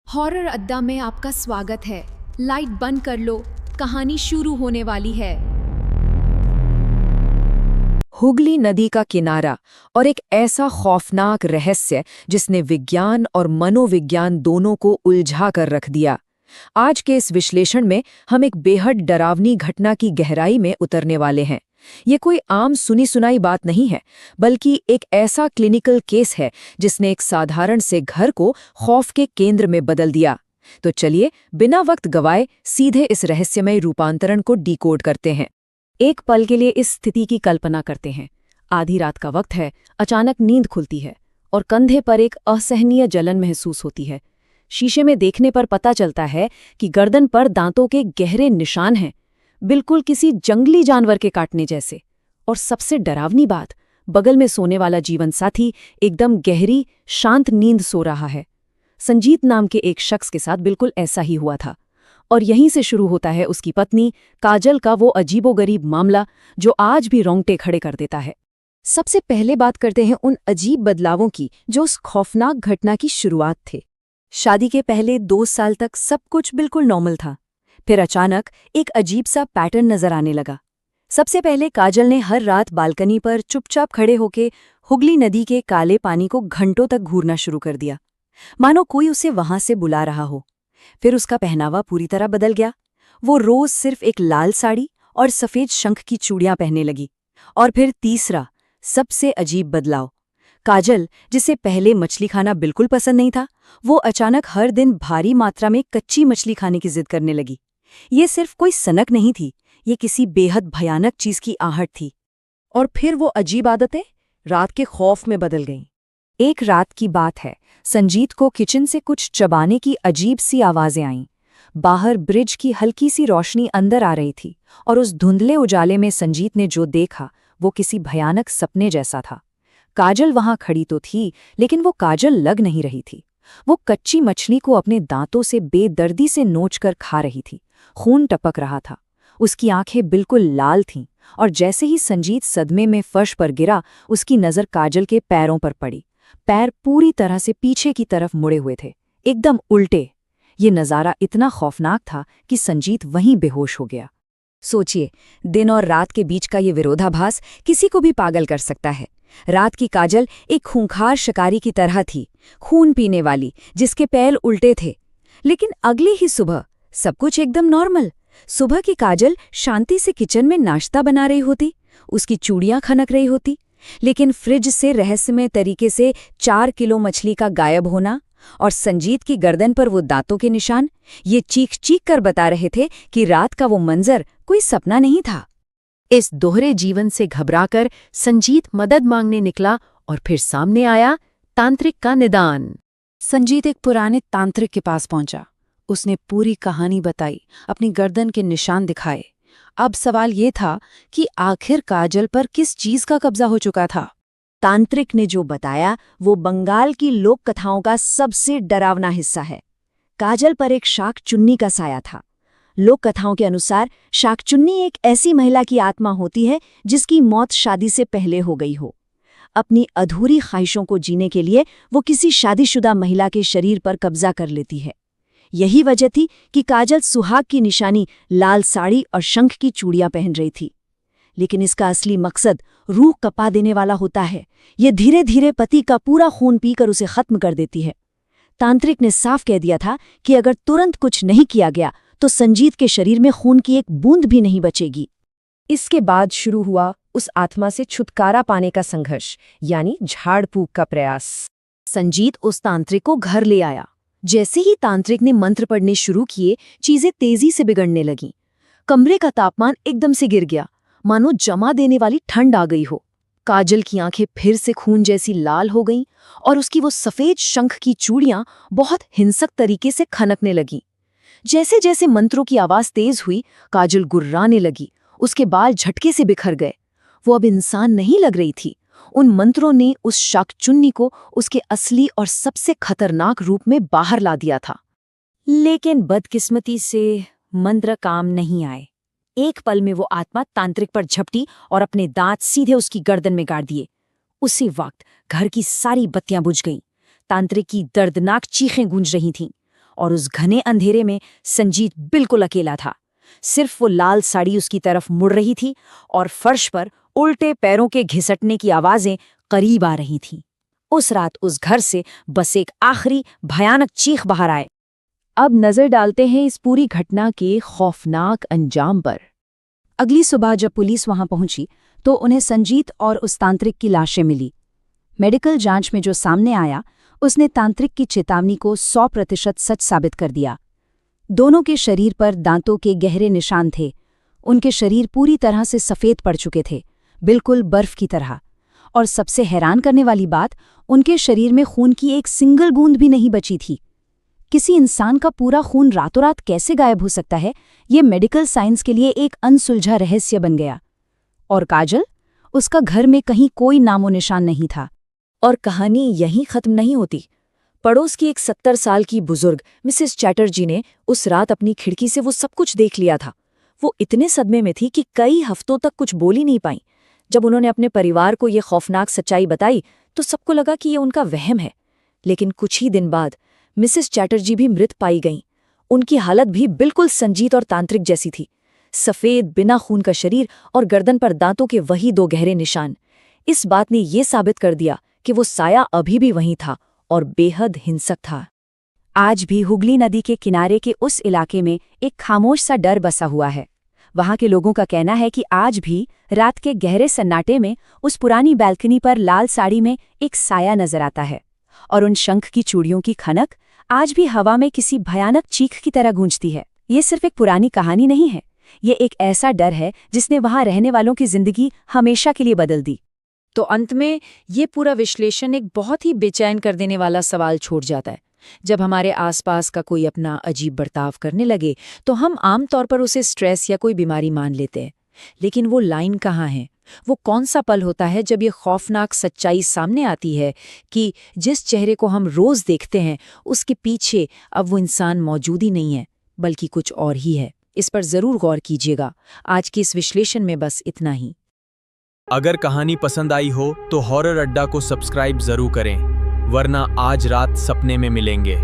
Horror अड्डा में आपका स्वागत है। लाइट बंद कर लो, कहानी शुरू होने वाली है। हुगली नदी का किनारा और एक ऐसा खौफनाक रहस्य जिसने विज्ञान और मनोविज्ञान दोनों को उलझा कर रख दिया। आज के इस विश्लेषण में हम एक बेहद डरावनी घटना की गहराई में उतरने वाले हैं। ये कोई आम सुनी सुनाई बात नहीं है, बल्कि एक ऐसा क्लिनिकल केस है जिसने एक साधारण से घर को खौफ के केंद्र में बदल दिया। तो चलिए बिना वक्त गवाए सीधे इस रहस्यमय रूपांतरण को डिकोड करते हैं। एक पल के लिए इस स्थिति की कल्पना करते हैं। आधी रात का वक्त है, अचानक नींद खुलती है और कंधे पर एक असहनीय जलन महसूस होती है। शीशे में देखने पर पता चलता है कि गर्दन पर दांतों के गहरे निशान हैं, बिल्कुल किसी जंगली जानवर के काटने जैसे। और सबसे डरावनी बात, बगल में सोने वाला जीवनसाथी एकदम गहरी, शांत नींद सो रहा है। संजीत नाम के एक शख्स के साथ बिल्कुल ऐसा ही हुआ था। और यहीं से शुरू होता है उसकी पत्नी काजल का वो अजीबोगरीब मामला जो आज भी रोंगटे खड़े कर देता है। सबसे पहले बात करते हैं उन अजीब बदलावों की जो उस खौफनाक घटना की शुरुआत थे। शादी के पहले 2 साल तक सब कुछ बिल्कुल नॉर्मल था। फिर अचानक एक अजीब सा पैटर्न नजर आने लगा। सबसे पहले काजल ने हर रात बालकनी पर चुपचाप खड़े होके हुगली नदी के काले पानी को घंटों तक घूरना शुरू कर दिया, मानो कोई उसे वहां से बुला रहा हो। फिर उसका पहनावा पूरी तरह बदल गया। वो रोज सिर्फ एक लाल साड़ी और सफेद शंख की चूड़ियां पहनने लगी। और फिर तीसरा, सबसे अजीब बदलाव, काजल, जिसे पहले मछली खाना बिल्कुल पसंद नहीं था, वो अचानक हर दिन भारी मात्रा में कच्ची मछली खाने की जिद करने लगी। ये सिर्फ कोई सनक नहीं थी, ये किसी बेहद भयानक चीज की आहट थी। और फिर वो अजीब आदतें रात के खौफ में बदल गईं। एक रात की बात है, संजीत को किचन से कुछ चबाने की अजीब सी आवाजें आईं। बाहर ब्रिज की हल्की सी रोशनी अंदर आ रही थी और उस धुंधले उजाले में संजीत ने जो देखा वो किसी भयानक सपने जैसा था। काजल वहां खड़ी तो थी, लेकिन वो काजल लग नहीं रही थी। वो कच्ची मछली को अपने दांतों से बेदर्दी से नोचकर खा रही थी। खून टपक रहा था, उसकी आंखें बिल्कुल लाल थीं। और जैसे ही संजीत सदमे में फर्श पर गिरा, उसकी नज़र काजल के पैरों पर पड़ी। पैर पूरी तरह से पीछे की तरफ मुड़े हुए थे, एकदम उल्टे। ये नज़ारा इतना खौफनाक था कि संजीत वहीं बेहोश हो गया। सोचिए, दिन और रात के बीच का ये विरोधाभास किसी को भी पागल कर सकता है। रात की काजल एक खूंखार शिकारी की तरह थी, खून पीने वाली, जिसके पैर उल्टे थे। लेकिन अगली ही सुबह सब कुछ एकदम नॉर्मल। सुबह की काजल शांति से किचन में नाश्ता बना रही होती, उसकी चूड़ियां खनक रही होती। लेकिन फ्रिज से रहस्यमय तरीके से 4 किलो मछली का गायब होना और संजीत की गर्दन पर वो दांतों के निशान, ये चीख चीख कर बता रहे थे कि रात का वो मंजर कोई सपना नहीं था। इस दोहरे जीवन से घबराकर संजीत मदद मांगने निकला और फिर सामने आया तांत्रिक का निदान। संजीत एक पुराने तांत्रिक के पास पहुंचा। उसने पूरी कहानी बताई, अपनी गर्दन के निशान दिखाए। अब सवाल ये था कि आखिर काजल पर किस चीज का कब्जा हो चुका था। तांत्रिक ने जो बताया वो बंगाल की लोक कथाओं का सबसे डरावना हिस्सा है। काजल पर एक शाकचुन्नी का साया था। लोक कथाओं के अनुसार शाकचुन्नी एक ऐसी महिला की आत्मा होती है जिसकी मौत शादी से पहले हो गई हो। अपनी अधूरी ख्वाहिशों को जीने के लिए वो किसी शादीशुदा महिला के शरीर पर कब्जा कर लेती है। यही वजह थी कि काजल सुहाग की निशानी, लाल साड़ी और शंख की चूड़ियां पहन रही थी। लेकिन इसका असली मकसद रूह कपा देने वाला होता है। ये धीरे धीरे पति का पूरा खून पीकर उसे खत्म कर देती है। तांत्रिक ने साफ कह दिया था कि अगर तुरंत कुछ नहीं किया गया तो संजीत के शरीर में खून की एक बूंद भी नहीं बचेगी। इसके बाद शुरू हुआ उस आत्मा से छुटकारा पाने का संघर्ष, यानी झाड़ फूक का प्रयास। संजीत उस तांत्रिक को घर ले आया। जैसे ही तांत्रिक ने मंत्र पढ़ने शुरू किए, चीजें तेजी से बिगड़ने लगीं। कमरे का तापमान एकदम से गिर गया, मानो जमा देने वाली ठंड आ गई हो। काजल की आंखें फिर से खून जैसी लाल हो गईं और उसकी वो सफेद शंख की चूड़ियां बहुत हिंसक तरीके से खनकने लगीं। जैसे जैसे मंत्रों की आवाज तेज हुई, काजल गुर्राने लगी। उसके बाल झटके से बिखर गए। वो अब इंसान नहीं लग रही थी। उन मंत्रों ने उस शाकचुन्नी को उसके असली और सबसे खतरनाक रूप में बाहर ला दिया था। लेकिन बदकिस्मती से मंत्र काम नहीं आए। एक पल में वो आत्मा तांत्रिक पर झपटी और अपने दांत सीधे उसकी गर्दन में गाड़ दिए। उसी वक्त घर की सारी बत्तियां बुझ गईं। तांत्रिक की दर्दनाक चीखें गूंज रही थीं और उस घने अंधेरे में संजीत बिल्कुल अकेला था। सिर्फ वो लाल साड़ी उसकी तरफ मुड़ रही थी और फर्श पर उल्टे पैरों के घिसटने की आवाजें करीब आ रही थीं। उस रात उस घर से बस एक आखिरी भयानक चीख बाहर आए। अब नजर डालते हैं इस पूरी घटना के खौफनाक अंजाम पर। अगली सुबह जब पुलिस वहां पहुंची तो उन्हें संजीत और उस तांत्रिक की लाशें मिली। मेडिकल जांच में जो सामने आया उसने तांत्रिक की चेतावनी को 100% सच साबित कर दिया। दोनों के शरीर पर दांतों के गहरे निशान थे। उनके शरीर पूरी तरह से सफेद पड़ चुके थे, बिल्कुल बर्फ की तरह। और सबसे हैरान करने वाली बात, उनके शरीर में खून की एक सिंगल बूंद भी नहीं बची थी। किसी इंसान का पूरा खून रातों रात कैसे गायब हो सकता है, ये मेडिकल साइंस के लिए एक अनसुलझा रहस्य बन गया। और काजल, उसका घर में कहीं कोई नामो निशान नहीं था। और कहानी यहीं खत्म नहीं होती। पड़ोस की एक 70 साल की बुजुर्ग मिसेस चैटर्जी ने उस रात अपनी खिड़की से वो सब कुछ देख लिया था। वो इतने सदमे में थी कि कई हफ्तों तक कुछ बोल ही नहीं पाई। जब उन्होंने अपने परिवार को ये खौफनाक सच्चाई बताई तो सबको लगा कि ये उनका वहम है। लेकिन कुछ ही दिन बाद मिसेस चैटर्जी भी मृत पाई गईं। उनकी हालत भी बिल्कुल संजीत और तांत्रिक जैसी थी। सफेद बिना खून का शरीर और गर्दन पर दांतों के वही 2 गहरे निशान। इस बात ने ये साबित कर दिया कि वो साया अभी भी वहीं था और बेहद हिंसक था। आज भी हुगली नदी के किनारे के उस इलाके में एक खामोश सा डर बसा हुआ है। वहां के लोगों का कहना है कि आज भी रात के गहरे सन्नाटे में उस पुरानी बैल्कनी पर लाल साड़ी में एक साया नजर आता है और उन शंख की चूड़ियों की खनक आज भी हवा में किसी भयानक चीख की तरह गूंजती है। ये सिर्फ एक पुरानी कहानी नहीं है, ये एक ऐसा डर है जिसने वहां रहने वालों की जिंदगी हमेशा के लिए बदल दी। तो अंत में ये पूरा विश्लेषण एक बहुत ही बेचैन कर देने वाला सवाल छोड़ जाता है। जब हमारे आसपास का कोई अपना अजीब बर्ताव करने लगे तो हम आमतौर पर उसे स्ट्रेस या कोई बीमारी मान लेते हैं। लेकिन वो लाइन कहाँ है? वो कौन सा पल होता है जब ये खौफनाक सच्चाई सामने आती है कि जिस चेहरे को हम रोज देखते हैं उसके पीछे अब वो इंसान मौजूद ही नहीं है, बल्कि कुछ और ही है। इस पर जरूर गौर कीजिएगा। आज के इस विश्लेषण में बस इतना ही। अगर कहानी पसंद आई हो तो हॉरर अड्डा को सब्सक्राइब जरूर करें, वरना आज रात सपने में मिलेंगे।